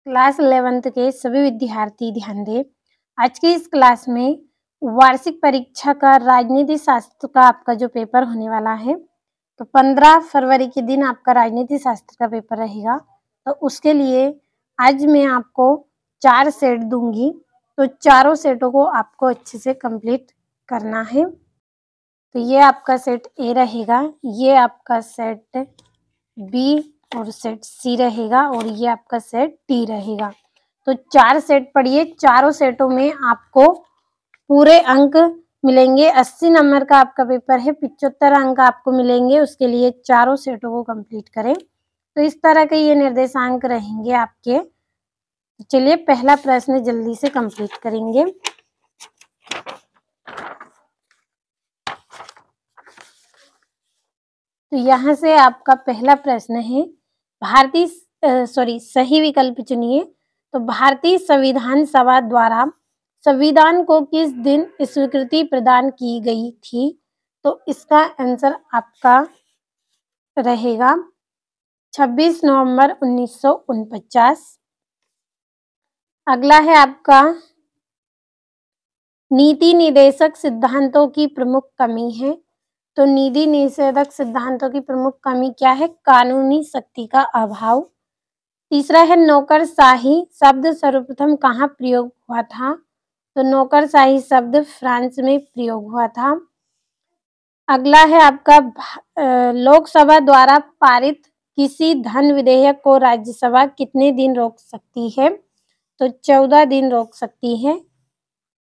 Class 11th के सभी विद्यार्थी ध्यान दें। आज की इस क्लास में वार्षिक परीक्षा का राजनीति शास्त्र का आपका जो पेपर होने वाला है, तो 15 फरवरी के दिन आपका राजनीति शास्त्र का पेपर रहेगा। तो उसके लिए आज मैं आपको 4 सेट दूंगी, तो चारों सेटों को आपको अच्छे से कंप्लीट करना है। तो ये आपका सेट ए रहेगा, ये आपका सेट बी और सेट सी रहेगा और ये आपका सेट डी रहेगा। तो 4 सेट पढ़िए, चारों सेटों में आपको पूरे अंक मिलेंगे। 80 नंबर का आपका पेपर है, 75 अंक आपको मिलेंगे। उसके लिए चारों सेटों को कंप्लीट करें। तो इस तरह के ये निर्देशांक रहेंगे आपके। चलिए पहला प्रश्न जल्दी से कंप्लीट करेंगे। तो यहाँ से आपका पहला प्रश्न है, सही विकल्प चुनिए। तो भारतीय संविधान सभा द्वारा संविधान को किस दिन स्वीकृति प्रदान की गई थी? तो इसका आंसर आपका रहेगा 26 नवंबर 1949। अगला है आपका नीति निर्देशक सिद्धांतों की प्रमुख कमी है। तो नीति निषेधक सिद्धांतों की प्रमुख कमी क्या है? कानूनी शक्ति का अभाव। तीसरा है नौकरशाही शब्द सर्वप्रथम कहाँ प्रयोग हुआ था? तो नौकरशाही शब्द फ्रांस में प्रयोग हुआ था। अगला है आपका लोकसभा द्वारा पारित किसी धन विधेयक को राज्यसभा कितने दिन रोक सकती है? तो 14 दिन रोक सकती है।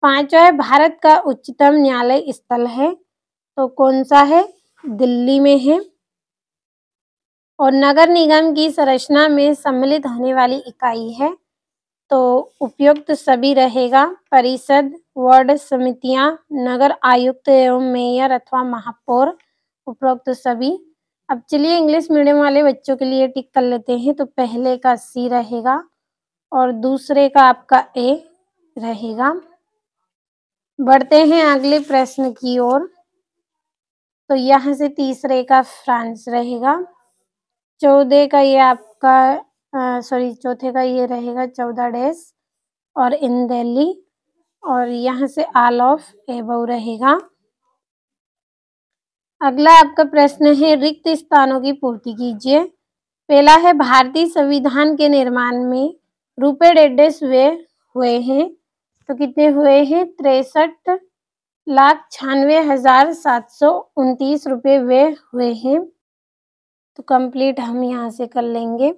पांचवा है भारत का उच्चतम न्यायालय स्थल है, तो कौन सा है? दिल्ली में है। और नगर निगम की संरचना में सम्मिलित होने वाली इकाई है, तो उपयुक्त सभी रहेगा। परिषद, वार्ड समितियां, नगर आयुक्त एवं मेयर अथवा महापौर, उपरोक्त सभी। अब चलिए इंग्लिश मीडियम वाले बच्चों के लिए टिक कर लेते हैं। तो पहले का सी रहेगा और दूसरे का आपका ए रहेगा। बढ़ते हैं अगले प्रश्न की ओर। तो यहाँ से तीसरे का फ्रांस रहेगा। चौथे का ये आपका चौथे का ये रहेगा 14 डेज और इन दिल्ली, और यहाँ से ऑल ऑफ एबव रहेगा। अगला आपका प्रश्न है रिक्त स्थानों की पूर्ति कीजिए। पहला है भारतीय संविधान के निर्माण में रुपए डेढ़ व्यय हुए हैं, तो कितने हुए हैं? 63,96,729 रुपये व्यय हुए हैं। तो कंप्लीट हम यहाँ से कर लेंगे।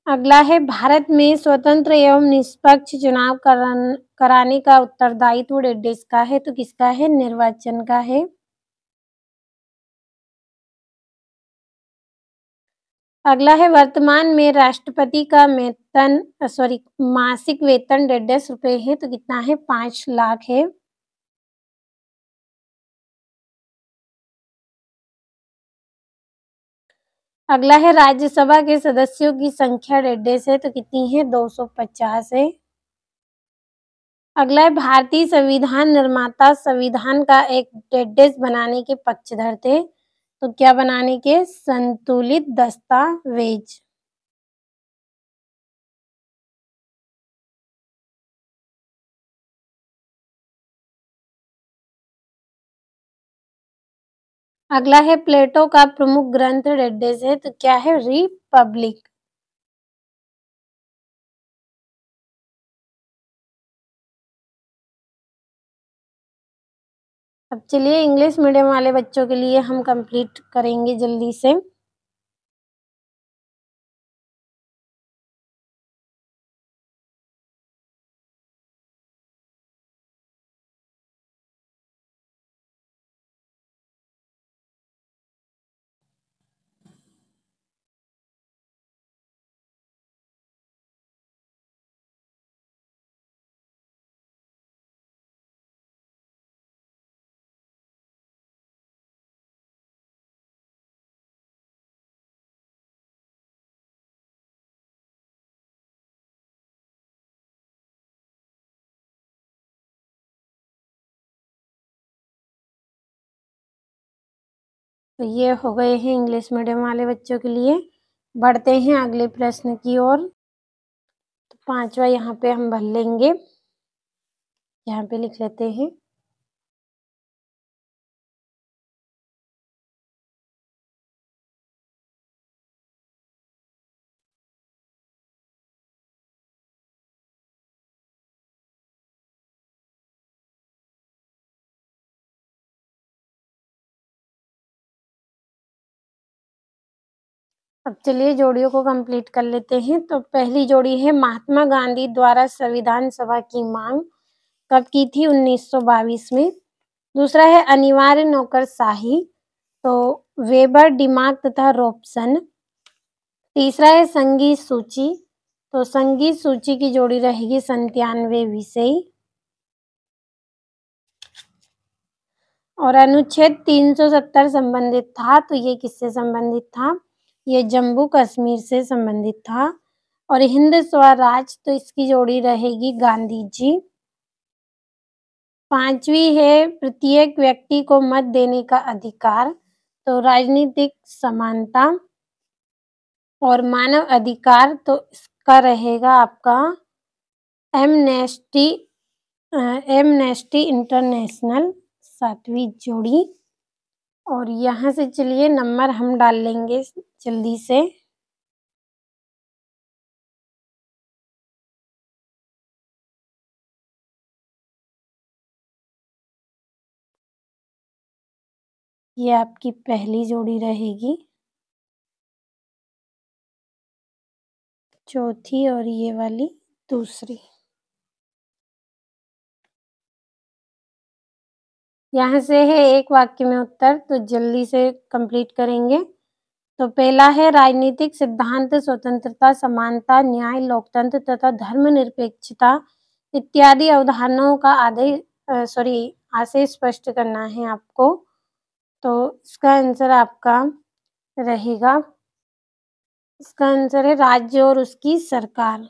अगला है भारत में स्वतंत्र एवं निष्पक्ष चुनाव कराने का उत्तरदायित्व देश का है, तो किसका है? निर्वाचन का है। अगला है वर्तमान में राष्ट्रपति का मासिक वेतन 150 रुपए है, तो कितना है? 5 लाख है। अगला है राज्यसभा के सदस्यों की संख्या 150 है, तो कितनी है? 250 है। अगला है भारतीय संविधान निर्माता संविधान का एक डेढ़ बनाने के पक्षधर थे, तो क्या बनाने के? संतुलित दस्तावेज। अगला है प्लेटो का प्रमुख ग्रंथ डेढ़ है, तो क्या है? रिपब्लिक। अब चलिए इंग्लिश मीडियम वाले बच्चों के लिए हम कंप्लीट करेंगे जल्दी से। तो ये हो गए हैं इंग्लिश मीडियम वाले बच्चों के लिए। बढ़ते हैं अगले प्रश्न की ओर। तो 5वां यहाँ पे हम भर लेंगे, यहाँ पे लिख लेते हैं। अब चलिए जोड़ियों को कंप्लीट कर लेते हैं। तो पहली जोड़ी है महात्मा गांधी द्वारा संविधान सभा की मांग कब की थी? 1922 में। दूसरा है अनिवार्य नौकरशाही, तो वेबर, डिमार्क तथा रॉबसन। तीसरा है संगीत सूची, तो संगीत सूची की जोड़ी रहेगी 97 विषय। और अनुच्छेद 370 संबंधित था, तो ये किससे संबंधित था? ये जम्मू कश्मीर से संबंधित था। और हिंद स्वराज, तो इसकी जोड़ी रहेगी गांधी जी। 5वीं है प्रत्येक व्यक्ति को मत देने का अधिकार, तो राजनीतिक समानता। और मानव अधिकार, तो इसका रहेगा आपका एमनेस्टी इंटरनेशनल, 7वीं जोड़ी। और यहाँ से चलिए नंबर हम डाल लेंगे जल्दी से। ये आपकी पहली जोड़ी रहेगी, चौथी, और ये वाली दूसरी। यहाँ से है एक वाक्य में उत्तर, तो जल्दी से कंप्लीट करेंगे। तो पहला है राजनीतिक सिद्धांत स्वतंत्रता, समानता, न्याय, लोकतंत्र तथा धर्मनिरपेक्षता इत्यादि अवधारणाओं का आशय स्पष्ट करना है आपको। तो इसका आंसर आपका रहेगा, इसका आंसर है राज्य और उसकी सरकार।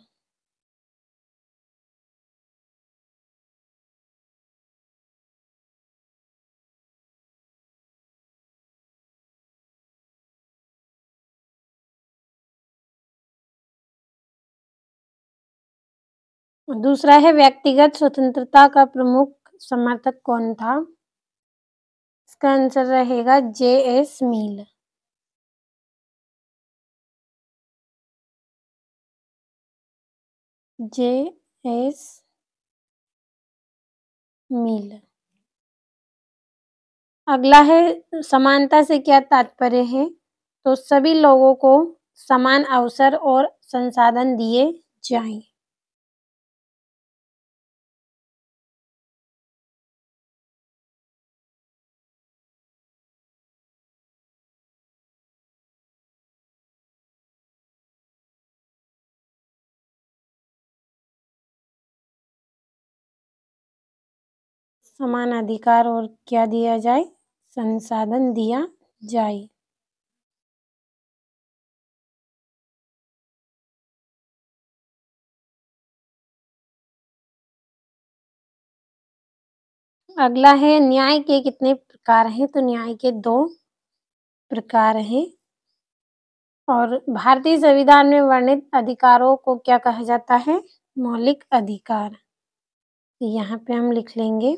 दूसरा है व्यक्तिगत स्वतंत्रता का प्रमुख समर्थक कौन था? इसका आंसर रहेगा J.S. मिल। J.S. मिल। अगला है समानता से क्या तात्पर्य है? तो सभी लोगों को समान अवसर और संसाधन दिए जाएं। समान अधिकार और क्या दिया जाए? संसाधन दिया जाए। अगला है न्याय के कितने प्रकार हैं? तो न्याय के 2 प्रकार हैं। और भारतीय संविधान में वर्णित अधिकारों को क्या कहा जाता है? मौलिक अधिकार। यहाँ पे हम लिख लेंगे।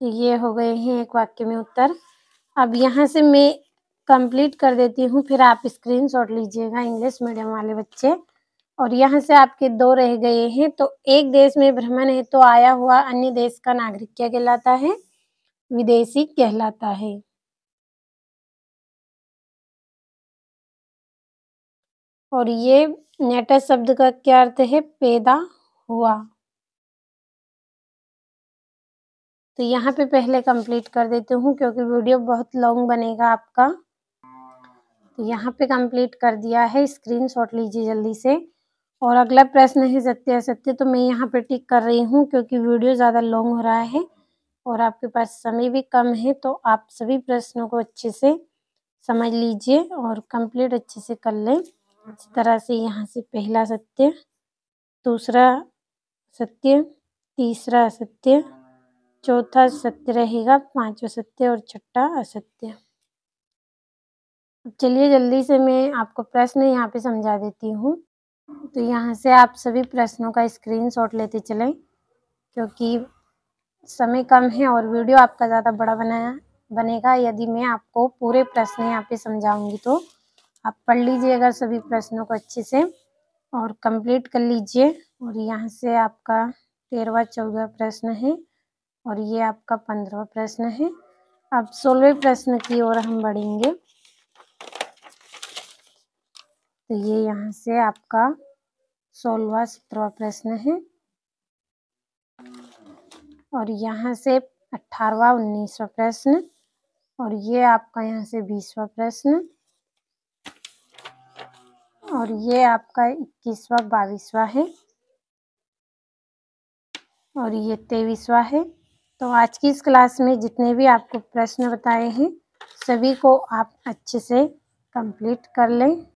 ये हो गए हैं एक वाक्य में उत्तर। अब यहाँ से मैं कंप्लीट कर देती हूँ, फिर आप स्क्रीनशॉट लीजिएगा इंग्लिश मीडियम वाले बच्चे। और यहाँ से आपके 2 रह गए हैं। तो एक देश में भ्रमण हेतु तो आया हुआ अन्य देश का नागरिक क्या कहलाता है? विदेशी कहलाता है। और ये नेटर शब्द का क्या अर्थ है? पैदा हुआ। तो यहाँ पे पहले कंप्लीट कर देती हूँ क्योंकि वीडियो बहुत लॉन्ग बनेगा आपका। तो यहाँ पे कंप्लीट कर दिया है, स्क्रीनशॉट लीजिए जल्दी से। और अगला प्रश्न है सत्य असत्य, तो मैं यहाँ पे टिक कर रही हूँ क्योंकि वीडियो ज़्यादा लॉन्ग हो रहा है और आपके पास समय भी कम है। तो आप सभी प्रश्नों को अच्छे से समझ लीजिए और कंप्लीट अच्छे से कर लें। इस तरह से यहाँ से पहला सत्य, दूसरा सत्य, तीसरा असत्य, चौथा सत्य रहेगा, पांचवा सत्य और छठा असत्य। चलिए जल्दी से मैं आपको प्रश्न यहाँ पे समझा देती हूँ। तो यहाँ से आप सभी प्रश्नों का स्क्रीनशॉट लेते चलें, क्योंकि समय कम है और वीडियो आपका ज़्यादा बड़ा बनेगा यदि मैं आपको पूरे प्रश्न यहाँ पे समझाऊंगी। तो आप पढ़ लीजिएगा सभी प्रश्नों को अच्छे से और कंप्लीट कर लीजिए। और यहाँ से आपका 13वां 14वां प्रश्न है और ये आपका 15वां प्रश्न है। अब 16वें प्रश्न की ओर हम बढ़ेंगे। तो ये यहाँ से आपका 16वां 17वां प्रश्न है और यहाँ से 18वां 19वां प्रश्न और ये आपका यहाँ से 20वां प्रश्न और ये आपका 21वां 22वां है और ये 23वां है। तो आज की इस क्लास में जितने भी आपको प्रश्न बताए हैं सभी को आप अच्छे से कंप्लीट कर लें।